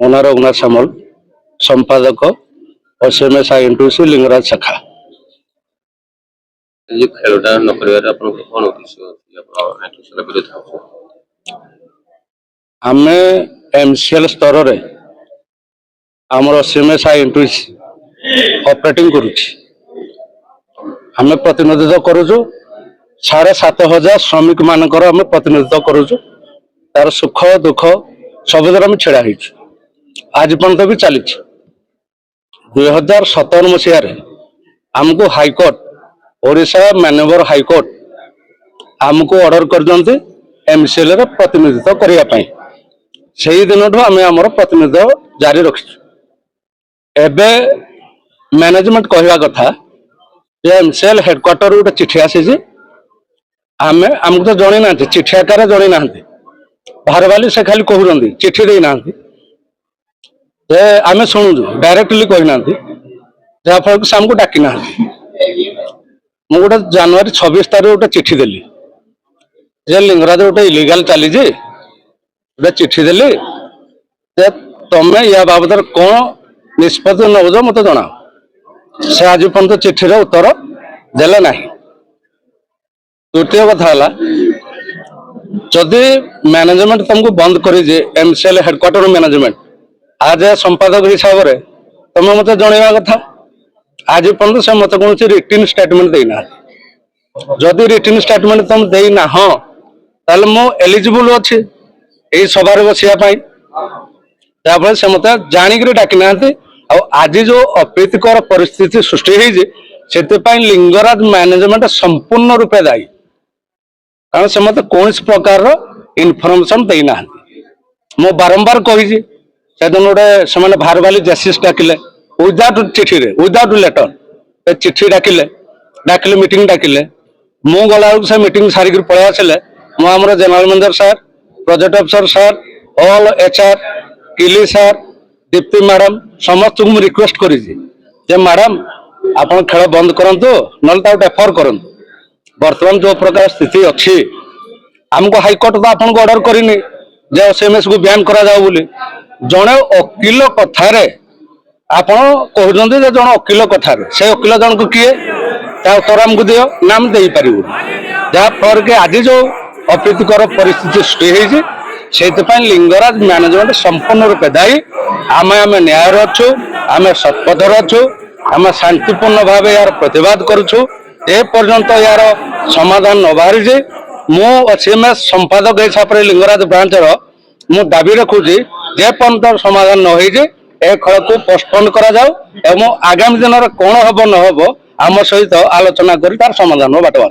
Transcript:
ମୋ ନାଁ ରଘୁନାଥ ସାମଲ, संपादक एसएमएस आईएनटीयूसी लिंगराज शाखा। खेलटा न करिवार आपन कोन उद्देश्य अछि आपन आईएनटीयूसी विरोध आमे एमसीएल स्तर रे हमर एसएमएस आईएनटीयूसी ऑपरेटिंग करूछि। आमे प्रतिनिधित्व करूछु 7,500 श्रमिक मानकर आमे प्रतिनिधित्व करूछु। तार सुख दुख सब हम छेड़ा होइछु। आज पर्यंत भी चली 2017 मसीह आमको हाईकोर्ट ओडिशा माननीय हाईकोर्ट आमको ऑर्डर कर दियंते एमसीएल रे प्रतिनिधित्व करिया पई। सेही दिनठू आमे हमर प्रतिनिधित्व जारी रखिछु। एबे मैनेजमेंट कहवा कथा जे एमसीएल हेडक्वार्टर गोटे चिठी आसी आमे हमको तो जणी ना चिठी आकार जणी ना बाहर वाली से खाली कहउरंदी चिठी दे ना आमे शुणुचु डायरेक्टली कहना जहाँफल से आमको डाकी ना। मु गोटे जनवरी 26 तारीख गोटे चिठी देली जे लिंगराज गोटे इलिगाल चली गोटे चिठी देली तमें या बाबद कौन निष्पत्ति नौज मत जना। से आज पर्यंत चिठी उत्तर देले ना। तृतीय कथा जदि मैनेजमेंट तुमको बंद कर एमसीएल हेडक्वार्टर मैनेजमेंट आज संपादक हिसाब से तुम मत जनवा कथा। आज पर्यंत से मत कौन रिटन स्टेटमेंट देना। जदि रिटन स्टेटमेंट तुम देना हाँ ताल मु एलिजिबल अच्छी यही सभार बसापी जहाँफल से मत जाणिक डाकी ना। आज जो अप्रीतिकर परिस्थिति सृष्टि से लिंगराज मैनेजमेंट संपूर्ण रूपे दायी कारण से मत कौन प्रकार इनफर्मेशन देना। मु बारंबार कही से दिन गोटे से बाहर वाली जस्टिस डाकिले विदाउट चिठी विदाउट लेटर चिठी डाकिले मीटिंग डाकिले मु गला से मीटिंग सारिक पलि आसिले मुझे जनरल मैनेजर सार प्रोजेक्ट अफिसर सार ऑल एचआर किली सार दीप्ति मैडम समस्त को रिक्वेस्ट करी मैडम आप खेल बंद करंतु ना डेफर करंतु। वर्तमान जो प्रकार स्थिति अच्छी आमको हाईकोर्ट तो आपन को ऑर्डर करनी जे एसएमएस को बैन करा जाओ बोली जड़े वकिल कथार आपड़ कहते जन वकिल कथार से वकिल जन को किए उत्तर आमको दियो नाम दे पारू जहाँफल के आज जो अप्रीतिकर परिस्थिति सृष्टि से लिंगराज मैनेजमेंट संपूर्ण रूपे दायी। आम न्याय अच्छु आम सत्पथर अच्छु आम शांतिपूर्ण भाव यार प्रतिवाद करुछु। ए पर्यंत यार समाधान न बाहरी मु एसएमएस संपादक हिसाब से लिंगराज ब्रांच मु दाबी रखुची जे पर्यंत समाधान न हो खेल को पोस्टपोन करा जाओ एवं आगामी दिन कौन हम न हम आम सहित आलोचना कर तार समाधान बाटवा।